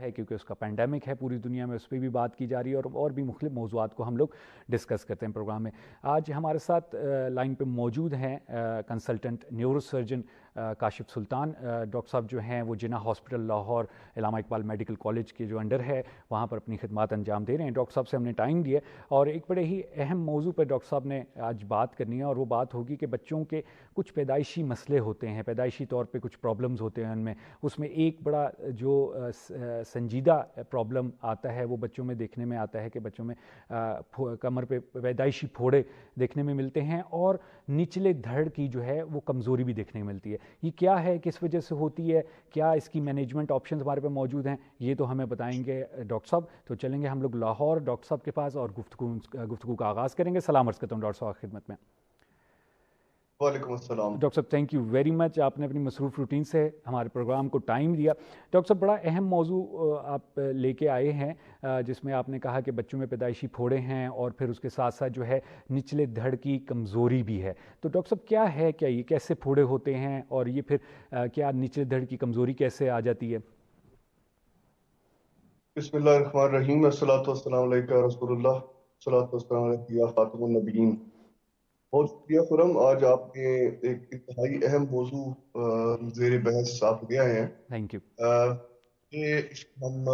ہے کیونکہ اس کا پینڈیمک ہے پوری دنیا میں، اس پہ بھی بات کی جا رہی ہے اور بھی مختلف موضوعات کو ہم لوگ ڈسکس کرتے ہیں پروگرام میں. آج ہمارے ساتھ لائن پہ موجود ہیں کنسلٹنٹ نیورو سرجن کاشف سلطان. ڈاکٹر صاحب جو ہیں وہ جناح ہاسپٹل لاہور علامہ اقبال میڈیکل کالج کے جو انڈر ہے وہاں پر اپنی خدمات انجام دے رہے ہیں. ڈاکٹر صاحب سے ہم نے ٹائم لیا اور ایک بڑے ہی اہم موضوع پہ ڈاکٹر صاحب نے آج بات کرنی ہے، اور وہ بات ہوگی کہ بچوں کے کچھ پیدائشی مسئلے ہوتے ہیں، پیدائشی طور پہ کچھ پرابلمز ہوتے ہیں ان میں. اس میں ایک بڑا جو سنجیدہ پرابلم آتا ہے وہ بچوں میں دیکھنے میں آتا ہے کہ بچوں میں کمر پہ پیدائشی پھوڑے دیکھنے میں ملتے ہیں اور نچلے دھڑ کی جو ہے وہ کمزوری بھی دیکھنے میں ملتی ہے. یہ کیا ہے، کس وجہ سے ہوتی ہے، کیا اس کی مینجمنٹ آپشنز ہمارے پہ موجود ہیں، یہ تو ہمیں بتائیں گے ڈاکٹر صاحب. تو چلیں گے ہم لوگ لاہور ڈاکٹر صاحب کے پاس اور گفتگو کا آغاز کریں گے. سلام عرض کرتا ہوں ڈاکٹر صاحب خدمت میں. وعلیکم السلام ڈاکٹر صاحب تھینک یو ویری مچ، آپ نے اپنی مصروف روٹین سے ہمارے پروگرام کو ٹائم دیا. ڈاکٹر صاحب بڑا اہم موضوع آپ لے کے آئے ہیں جس میں آپ نے کہا کہ بچوں میں پیدائشی پھوڑے ہیں اور پھر اس کے ساتھ ساتھ جو ہے نچلے دھڑ کی کمزوری بھی ہے. تو ڈاکٹر صاحب کیا ہے، کیا یہ کیسے پھوڑے ہوتے ہیں اور یہ پھر کیا نچلے دھڑ کی کمزوری کیسے آ جاتی ہے؟ بسم اللہ الرحمن الرحیم. الصلاۃ والسلام علیکہ رسول اللہ، الصلاۃ والسلام علیکہ خاتم النبیین. بہت شکریہ خرم، آج آپ نے ایک انتہائی اہم موضوع زیر بحث آپ لے آئے ہیں. Thank you. یہ ہم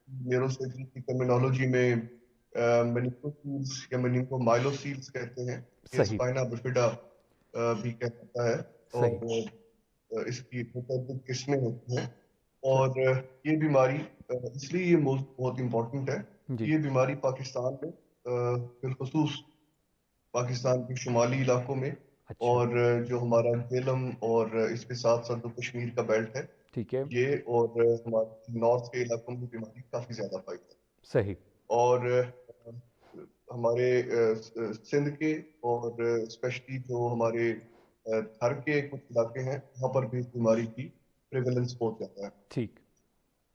نیورو سرجری کی ٹرمینالوجی میں میننگوسیلز یا میننگو مائلوسیلز کہتے ہیں. یہ صحیح اسپائنا بفیڈا بھی کہتا ہے صحیح. اور اس کی متعدد قسمیں ہوتی ہیں. اور یہ بیماری اس لیے یہ موضوع بہت امپورٹنٹ ہے. جی یہ بیماری پاکستان میں بالخصوص پاکستان کے شمالی علاقوں میں اچھا اور جو ہمارا جیلم اور اس کے ساتھ ساتھ جو کشمیر کا بیلٹ ہے ٹھیک ہے. یہ اور ہمارے نارتھ کے علاقوں میں بیماری کافی زیادہ پائی ہے. صحیح. اور ہمارے سندھ کے اور اسپیشلی جو ہمارے تھر کے کچھ علاقے ہیں وہاں پر بھی اس بیماری کی پریویلنس بہت زیادہ ہے. ٹھیک.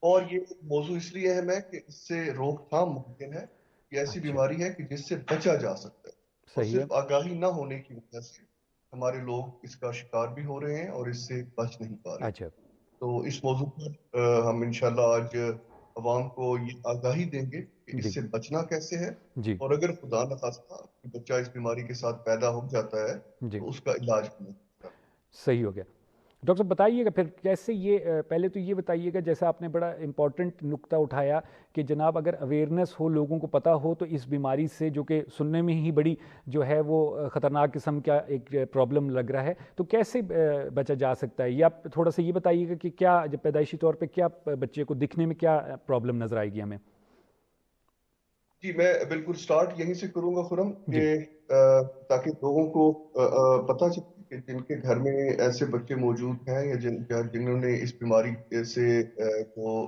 اور یہ موضوع اس لیے اہم ہے کہ اس سے روک تھام ممکن ہے. یہ ایسی اچھا بیماری ہے کہ جس سے بچا جا سکتا ہے اور صحیح ہے. صرف آگاہی نہ ہونے کی وجہ سے ہمارے لوگ اس کا شکار بھی ہو رہے ہیں اور اس سے بچ نہیں پا رہے. اچھا تو اس موضوع پر ہم انشاءاللہ آج عوام کو یہ آگاہی دیں گے کہ جی اس سے بچنا کیسے ہے، جی اور اگر خدا نخواستہ بچہ اس بیماری کے ساتھ پیدا ہو جاتا ہے جی تو اس کا علاج کرنا. صحیح ہو گیا. ڈاکٹر صاحب بتائیے گا پھر کیسے یہ پہلے تو یہ بتائیے گا جیسا آپ نے بڑا امپورٹنٹ نقطہ اٹھایا کہ جناب اگر اویئرنیس ہو، لوگوں کو پتہ ہو تو اس بیماری سے جو کہ سننے میں ہی بڑی جو ہے وہ خطرناک قسم کا ایک پرابلم لگ رہا ہے، تو کیسے بچا جا سکتا ہے؟ یا تھوڑا سا یہ بتائیے گا کہ کیا پیدائشی طور پہ کیا بچے کو دکھنے میں کیا پرابلم نظر آئے گی ہمیں؟ جی میں بالکل سٹارٹ یہیں سے کروں گا خرم جی کہ تاکہ لوگوں کو پتہ چلے کہ جن کے گھر میں ایسے بچے موجود ہیں یا جنہوں نے اس بیماری سے جو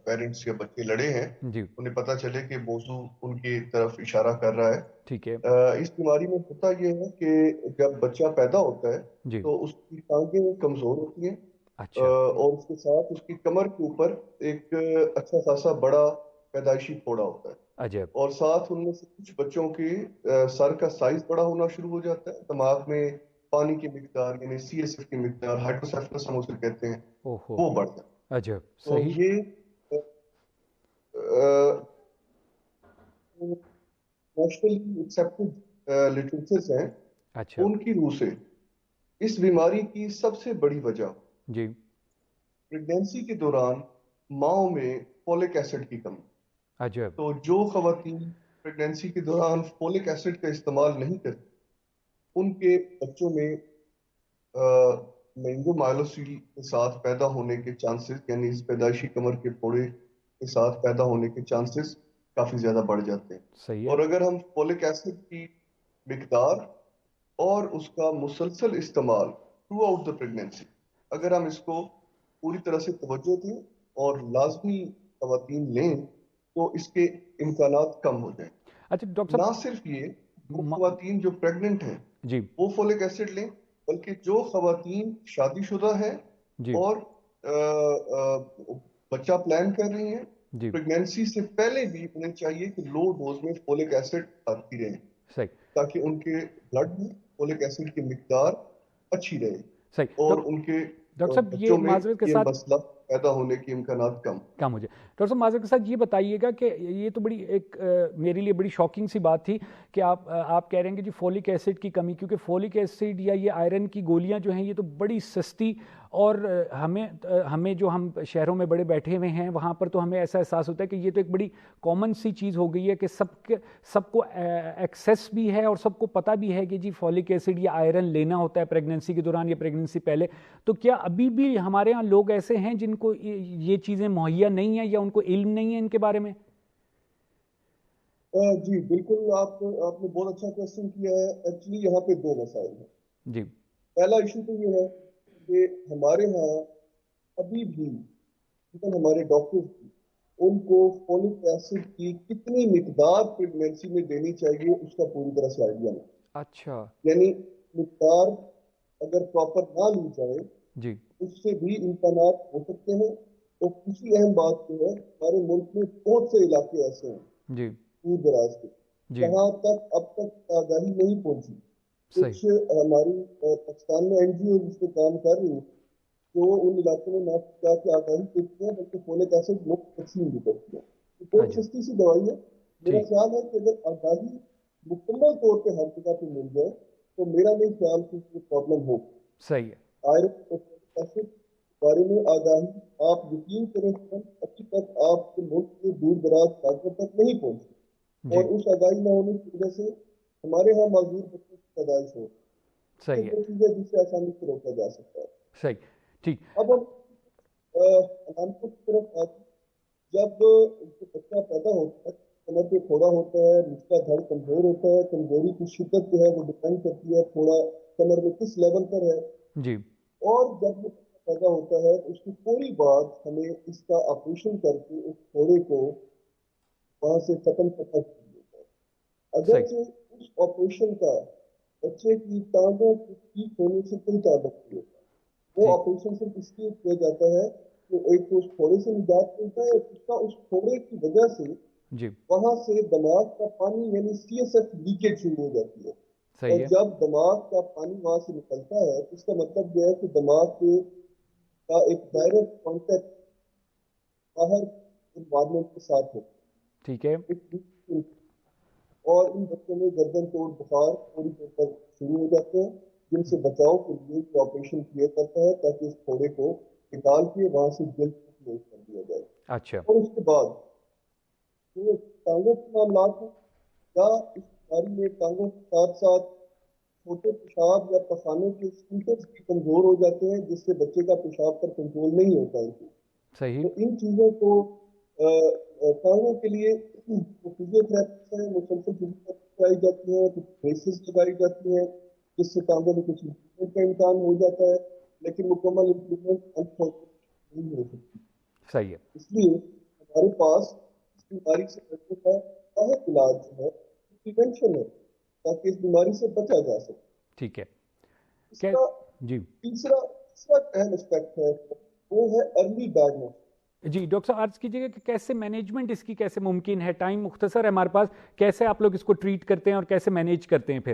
پیرنٹس یا بچے لڑے ہیں جی انہیں پتہ چلے کہ موضوع ان کی طرف اشارہ کر رہا ہے. ٹھیک ہے. اس بیماری میں ہوتا یہ ہے کہ جب بچہ پیدا ہوتا ہے جی تو اس کی ٹانگیں کمزور ہوتی ہیں اچھا اور اس کے ساتھ اس کی کمر کے اوپر ایک اچھا خاصا بڑا پیدائشی پھوڑا ہوتا ہے. عجب. اور ساتھ ان میں سے کچھ بچوں کی سر کا سائز بڑا ہونا شروع ہو جاتا ہے. دماغ میں پانی کی مقدار یعنی سی ایس ایف کی مقدار ہائیڈروسیفلس ہم اسے کہتے ہیں اوہو وہ بڑھ جاتا ہے. عجب. تو صحیح. یہ نیشنلی ایکسیپٹڈ لٹریچرز ہیں اچھا ان کی روح سے اس بیماری کی سب سے بڑی وجہ جی پریگنینسی کے دوران ماؤں میں فولک ایسڈ کی کمی. عجب. تو جو خواتین پریگنینسی کے دوران فولک ایسڈ کا استعمال نہیں کرتی ان کے بچوں میں مینگو مائلوسیل کے ساتھ پیدا ہونے کے چانسز یعنی اس پیدائشی کمر کے پھوڑے کے ساتھ پیدا ہونے کے چانسز کافی زیادہ بڑھ جاتے ہیں. صحیح ہے. اور اگر ہم فولک ایسڈ کی مقدار اور اس کا مسلسل استعمال تھرو آؤٹ دا پریگنینسی اگر ہم اس کو پوری طرح سے توجہ دیں اور لازمی خواتین لیں تو اس کے امکانات کم ہو جائیں. اچھا ڈاکٹر نہ صاحب صرف یہ وہ خواتین جو پریگننٹ ہیں جی وہ فولک ایسڈ لیں بلکہ جو خواتین شادی شدہ ہیں جی اور بچہ پلان کر رہی ہیں جی پریگنینسی سے پہلے بھی انہیں چاہیے کہ لو ڈوز میں فولک ایسڈ آتی رہیں صحیح تاکہ ان کے بلڈ میں فولک ایسڈ کی مقدار اچھی رہے صحیح. اور ان کے ڈاکٹر صاحب یہ بچوں میں معذرت کے یہ ساتھ مسئلہ پیدا ہونے کے امکانات کم ہو جائے. ڈاکٹر صاحب معذرت کے ساتھ یہ بتائیے گا کہ یہ تو بڑی ایک میرے لیے بڑی شاکنگ سی بات تھی کہ آپ کہہ رہے ہیں کہ جی فولک ایسڈ کی کمی، کیونکہ فولک ایسڈ یا یہ آئرن کی گولیاں جو ہیں یہ تو بڑی سستی، اور ہمیں جو ہم شہروں میں بڑے بیٹھے ہوئے ہیں وہاں پر تو ہمیں ایسا احساس ہوتا ہے کہ یہ تو ایک بڑی کامن سی چیز ہو گئی ہے کہ سب کو ایکسیس بھی ہے اور سب کو پتہ بھی ہے کہ جی فولک ایسڈ یا آئرن لینا ہوتا ہے پریگننسی کے دوران یا پریگننسی پہلے. تو کیا ابھی بھی ہمارے ہاں لوگ ایسے ہیں جن کو یہ چیزیں مہیا نہیں ہیں یا ان کو علم نہیں ہے ان کے بارے میں؟ جی بالکل، آپ نے بہت اچھا کوشچن کیا ہے. ایکچولی یہاں پہ دو مسائل ہیں. جی. پہلا ایشو تو یہ ہے کہ ہمارے ہاں ابھی بھی ہمارے ڈاکٹر ان کو فولک ایسڈ کی کتنی مقدار پریگنینسی میں دینی چاہیے اس کا پوری طرح سے آئیڈیا نہیں. اچھا. یعنی مقدار اگر پراپر نہ لی جائے جی. اس سے بھی امکانات ہو سکتے ہیں. اور دوسری اہم بات یہ ہے ہمارے ملک میں بہت سے علاقے ایسے ہیں جی دور دراز کے جہاں تک اب تک آگاہی نہیں پہنچی. کچھ ہماری پاکستان میں این جی او جس پہ کام کر رہی ہیں تو ان علاقوں میں نہ کیا کہ آگاہی دیتی ہیں بلکہ فولک ایسڈ مفت تقسیم بھی کرتی ہیں. بہت سستی سی دوائی ہے. میرا خیال ہے کہ اگر آگاہی مکمل طور پہ ہر جگہ پہ مل جائے تو میرا نہیں خیال کہ کوئی پرابلم ہو. صحیح ہے. آئرن اور فولک ایسڈ کے بارے میں آگاہی آپ یقین کریں ابھی تک آپ کے ملک کے دور دراز علاقوں تک نہیں پہنچی. اور اس آگاہی نہ ہونے کی وجہ سے ہمارے ہاں معذور بچوں کی پیدائش ہو. صحیح ہے. وہ چیزیں جس سے آسانی سے روکا جا سکتا ہے. صحیح. ٹھیک. اب ہم علامتوں کی طرف آتے جب بچہ پیدا ہوتا ہے کمر پہ پھوڑا ہوتا ہے، نچلا دھڑ کمزور ہوتا ہے. کمزوری کی شدت جو ہے وہ ڈپینڈ کرتی ہے پھوڑا کمر میں کس لیول پر ہے. جی. اور جب وہ پیدا ہوتا ہے اس کی پوری بات ہمیں اس کا آپریشن کر کے اس پھوڑے کو وہاں سے ختم کرنا چاہیے. اگرچہ اس آپریشن کا بچے کی ٹانگوں کی ٹھیک ہونے سے کوئی تعلق نہیں ہوتا. وہ آپریشن صرف اس لیے کیا جاتا ہے کہ ایک تو اس پھوڑے سے نجات ملتا ہے، اس کا اس پھوڑے کی وجہ سے وہاں سے دماغ کا پانی یعنی سی ایس ایف لیکیج شروع ہو جاتی ہے. اور جب دماغ کا پانی وہاں سے نکلتا ہے اس کا مطلب یہ ہے کہ دماغ کا ایک ڈائریکٹ کانٹیکٹ باہر انوائرمنٹ کے ساتھ ہوتا ہے. ٹھیک ہے. اور ان بچوں میں گردن توڑ بخار پوری طور پر شروع ہو جاتے ہیں جن سے بچاؤ کے لیے آپریشن کیا کرتا ہے تاکہ اس پھوڑے کو نکال کے وہاں سے جلد کلوز کر دیا جائے. اچھا. اور اس کے بعد جو ٹانگوں کے معاملات ہیں یا اس بیماری میں ٹانگوں کے ساتھ ساتھ چھوٹے پیشاب یا پخانے کے اسپیکرز بھی کمزور ہو جاتے ہیں جس سے بچے کا پیشاب پر کنٹرول نہیں ہوتا ہے. صحیح. تو ان چیزوں کو ٹانگوں کے لیے فزیو تھراپی سے مسلسل فزیوتھراپی آئی جاتی ہے، کچھ بریسز لگائی جاتی ہیں جس سے ٹانگوں میں کچھ امپروومنٹ کا امکان ہو جاتا ہے لیکن مکمل امپروومنٹ نہیں ہو سکتی. صحیح ہے. اس لیے ہمارے پاس اس بیماری سے بچنے کا واحد علاج جو ہے پریونشن ہے تاکہ اس بیماری سے بچا جا سکے. ٹھیک ہے. اس کا تیسرا اہم اسپیکٹ ہے وہ ہے ارلی ڈائگنوسس. جی ڈاکٹر صاحب عرض کیجیے گا کہ کیسے مینجمنٹ اس کی کیسے ممکن ہے؟ ٹائم مختصر ہے ہمارے پاس، کیسے آپ لوگ اس کو ٹریٹ کرتے ہیں اور کیسے مینیج کرتے ہیں پھر؟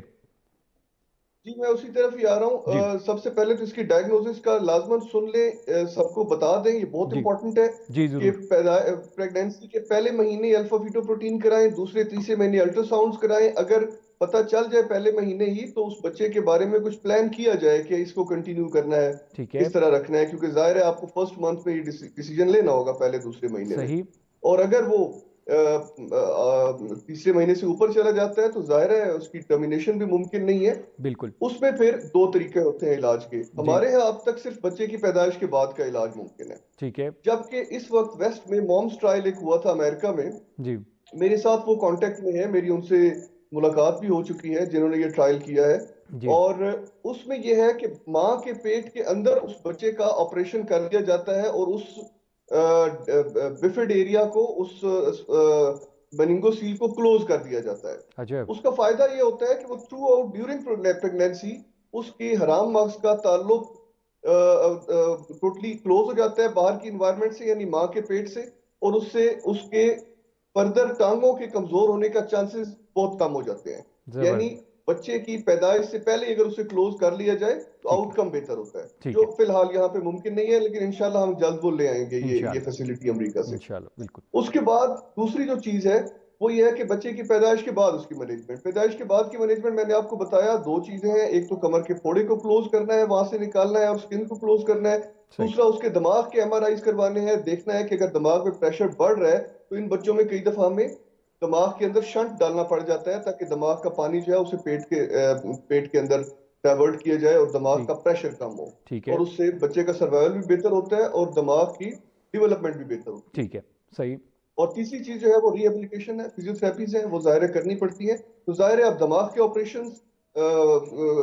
جی میں اسی طرف ہی آ رہا ہوں. سب سے پہلے تو اس کی ڈائگنوسس کا لازماً سن لیں، سب کو بتا دیں، یہ بہت امپورٹنٹ ہے کہ پریگنینسی کے پہلے مہینے الفا فیٹو پروٹین کرائیں، دوسرے تیسرے مہینے الٹرا ساؤنڈز کرائیں. اگر پتہ چل جائے پہلے مہینے ہی تو اس بچے کے بارے میں کچھ پلان کیا جائے کہ اس کو کنٹینیو کرنا ہے، کس طرح رکھنا ہے، کیونکہ ظاہر ہے آپ کو فرسٹ منتھ میں یہ ڈیسیجن لینا ہوگا پہلے دوسرے مہینے میں. اور اگر وہ تیسرے مہینے سے اوپر چلا جاتا ہے تو ظاہر ہے اس کی ٹرمینیشن بھی ممکن نہیں ہے. بالکل. اس میں پھر دو طریقے ہوتے ہیں علاج کے. ہمارے ہاں اب تک صرف بچے کی پیدائش کے بعد کا علاج ممکن ہے. ٹھیک ہے. جبکہ اس وقت ویسٹ میں مومس ٹرائل ایک ہوا تھا امریکہ میں. جی. میرے ساتھ وہ کانٹیکٹ میں ہے، میری ان سے ملاقات بھی ہو چکی ہے جنہوں نے یہ ٹرائل کیا ہے. اور اس میں یہ ہے کہ ماں کے پیٹ کے اندر اس بچے کا آپریشن کر دیا جاتا ہے اور اس بفڈ ایریا کو، اس بننگو سیل کو کلوز کر دیا جاتا ہے. اس کا فائدہ یہ ہوتا ہے کہ وہ تھرو آؤٹ ڈیورنگ پریگنینسی اس کی حرام مغز کا تعلق ٹوٹلی کلوز ہو جاتا ہے باہر کی انوائرمنٹ سے یعنی ماں کے پیٹ سے، اور اس سے اس کے فردر ٹانگوں کے کمزور ہونے کا چانسز بہت کم ہو جاتے ہیں. یعنی بچے کی پیدائش سے پہلے اگر اسے کلوز کر لیا جائے تو آؤٹ کم بہتر ہوتا ہے، جو فی الحال یہاں پہ ممکن نہیں ہے، لیکن انشاءاللہ ہم جلد وہ لے آئیں گے یہ فیسلٹی امریکہ سے انشاءاللہ بالکل۔ اس کے بعد دوسری جو چیز ہے وہ یہ ہے کہ بچے کی پیدائش کے بعد اس کی مینجمنٹ، پیدائش کے بعد کی مینجمنٹ میں نے آپ کو بتایا دو چیزیں ہیں، ایک تو کمر کے پھوڑے کو کلوز کرنا ہے، وہاں سے نکالنا ہے اور سکن کو کلوز کرنا ہے، دوسرا اس کے دماغ کے MRIs کروانے ہیں، دیکھنا ہے کہ اگر دماغ میں پریشر بڑھ رہا ہے تو ان بچوں میں کئی دفعہ ہمیں دماغ کے اندر شنٹ ڈالنا پڑ جاتا ہے تاکہ دماغ کا پانی جو ہے اسے پیٹ کے اندر ڈائیورٹ کیا جائے اور دماغ کا پریشر کم ہو، اور اس سے بچے کا سروائول بھی بہتر ہوتا ہے اور دماغ کی ڈیولپمنٹ بھی بہتر ہوتی ہے۔ ٹھیک ہے، صحیح۔ اور تیسری چیز جو ہے وہ ری ایبلیٹیشن ہے، فزیوتھراپیز ہیں، وہ ظاہر کرنی پڑتی ہے، تو ظاہر ہے اب دماغ کے آپریشن،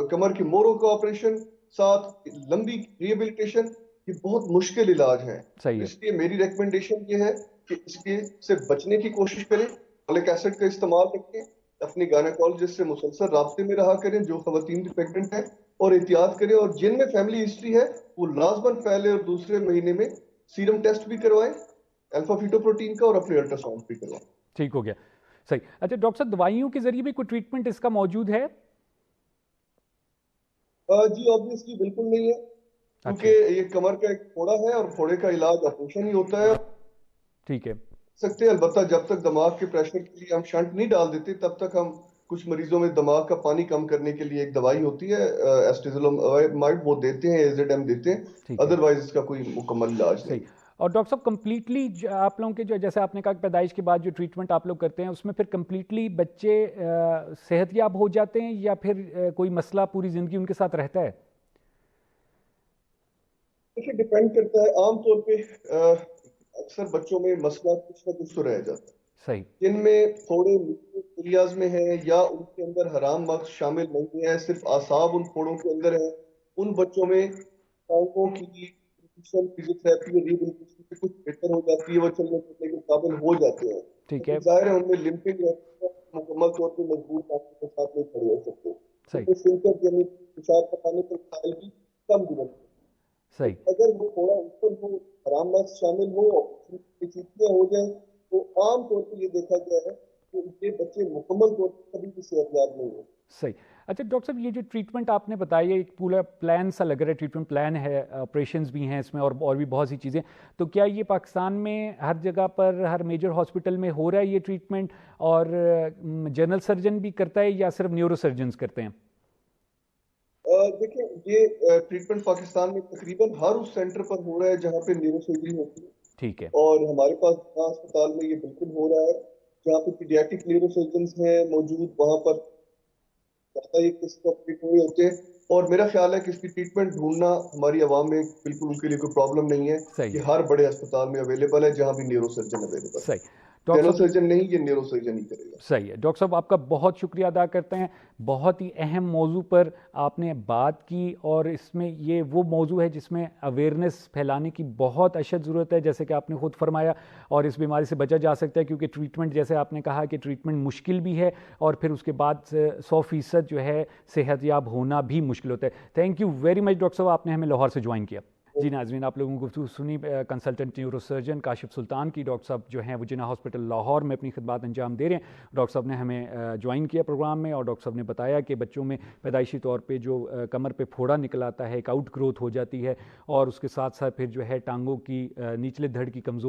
کمر کی موڑوں کا آپریشن، ساتھ لمبی ری ایبلیٹیشن، یہ بہت مشکل علاج ہے، اس لیے میری ریکمنڈیشن یہ ہے کہ اس کے سے بچنے کی کوشش کریں، فولک ایسڈ کا استعمال رکھیں، اپنی گائنیکولوجسٹ سے مسلسل رابطے میں رہا کریں جو خواتین بھی پریگننٹ ہیں، اور احتیاط کریں، اور جن میں فیملی ہسٹری ہے وہ لازماً پہلے اور دوسرے مہینے میں سیرم ٹیسٹ بھی کروائیں الفا فیٹو پروٹین کا، اور اپنے الٹرا ساؤنڈ بھی کروائیں۔ ٹھیک ہو گیا، صحیح۔ اچھا ڈاکٹر صاحب دوائیوں کے ذریعے بھی کوئی ٹریٹمنٹ اس کا موجود ہے؟ جی آبویسلی بالکل نہیں ہے، کیونکہ یہ کمر کا ایک پھوڑا ہے اور پھوڑے کا علاج آپریشن ہی ہوتا ہے۔ ٹھیک ہے، سکتے ہیں، البتہ جب تک دماغ کے پریشر کے لیے ہم شنٹ نہیں ڈال دیتے تب تک ہم کچھ مریضوں میں دماغ کا پانی کم کرنے کے لیے ایک دوائی ہوتی ہے ایسٹیزولامائڈ، وہ دیتے ہیں، AZM دیتے ہیں، ادروائز اس کا کوئی مکمل علاج نہیں۔ اور ڈاکٹر صاحب کمپلیٹلی آپ لوگوں کے جو جیسے آپ نے کہا کہ پیدائش کے بعد جو ٹریٹمنٹ آپ لوگ کرتے ہیں اس میں پھر کمپلیٹلی بچے صحت یاب ہو جاتے ہیں یا پھر کوئی مسئلہ پوری زندگی ان کے ساتھ رہتا ہے؟ دیکھیے ڈیپینڈ کرتا ہے، عام طور پہ اکثر بچوں میں مسئلہ کچھ نہ کچھ تو رہ جاتا ہے، صحیح، جن میں تھوڑے ایریاز میں ہیں یا ان کے اندر حرام مغز شامل نہیں ہے، صرف اعصاب ان پھوڑوں کے اندر ہیں، ان بچوں میں ٹانگوں کی فزیوتھراپی اور ریہیبلیٹیشن سے کچھ بہتر ہو جاتی ہے، وہ چلنے پھرنے کے قابل ہو جاتے ہیں، ٹھیک ہے، ظاہر ہے ان میں لمپنگ مکمل طور پہ مضبوط طاقت کے ساتھ نہیں کھڑے ہو سکتے، سنکر یعنی پیشاب پکانے کے مسائل بھی کم دنوں میں، اگر وہ تھوڑا اوپر ہو، حرام مغز شامل ہو، پیچیدگیاں ہو جائیں تو عام طور پہ یہ دیکھا گیا ہے کہ یہ بچے مکمل طور پر کبھی بھی صحت یاب نہیں ہو۔ صحیح۔ اچھا ڈاکٹر صاحب یہ جو ٹریٹمنٹ آپ نے بتایا ایک پورا پلان سا لگ رہا ہے، ٹریٹمنٹ پلان ہے، آپریشنز بھی ہیں اس میں اور بھی بہت سی چیزیں، تو کیا یہ پاکستان میں ہر جگہ پر ہر میجر ہاسپٹل میں ہو رہا ہے یہ ٹریٹمنٹ، اور جنرل سرجن بھی کرتا ہے یا صرف نیورو سرجنز کرتے ہیں؟ دیکھیں یہ ٹریٹمنٹ پاکستان میں تقریباً ہر اس سینٹر پر ہو رہا ہے جہاں پہ نیورو سرجری ہوتی ہے، ٹھیک ہے، اور ہمارے پاس ہسپتال میں یہ بالکل ہو رہا ہے، جہاں پہ پیڈیاٹرک نیورو سرجنز ہیں موجود، وہاں پر زیادہ یہ قسم کا آپریٹ ہوئے ہوتے ہیں، اور میرا خیال ہے کہ اس کی ٹریٹمنٹ ڈھونڈنا ہماری عوام میں بالکل ان کے لیے کوئی پرابلم نہیں ہے، یہ ہر بڑے ہسپتال میں اویلیبل ہے جہاں بھی نیورو سرجن اویلیبل ہے، جنرل سرجن نہیں، یہ نیورو سرجن ہی کرے گا۔ صحیح ہے ڈاکٹر صاحب، آپ کا بہت شکریہ ادا کرتے ہیں، بہت ہی اہم موضوع پر آپ نے بات کی، اور اس میں یہ وہ موضوع ہے جس میں اویئرنیس پھیلانے کی بہت اشد ضرورت ہے، جیسے کہ آپ نے خود فرمایا، اور اس بیماری سے بچا جا سکتا ہے کیونکہ ٹریٹمنٹ جیسے آپ نے کہا کہ ٹریٹمنٹ مشکل بھی ہے، اور پھر اس کے بعد 100% جو ہے صحت یاب ہونا بھی مشکل ہوتا ہے۔ Thank you very much doctor صاحب، آپ نے ہمیں لاہور سے جوائن کیا۔ جی ناظرین، آپ لوگوں کو گفتگو سنی کنسلٹنٹ نیورو سرجن کاشف سلطان کی، ڈاکٹر صاحب جو ہیں وہ جناح ہاسپٹل لاہور میں اپنی خدمات انجام دے رہے ہیں۔ ڈاکٹر صاحب نے ہمیں جوائن کیا پروگرام میں، اور ڈاکٹر صاحب نے بتایا کہ بچوں میں پیدائشی طور پہ جو کمر پہ پھوڑا نکل آتا ہے، ایک آؤٹ گروتھ ہو جاتی ہے، اور اس کے ساتھ ساتھ پھر جو ہے ٹانگوں کی نچلے دھڑ کی کمزوری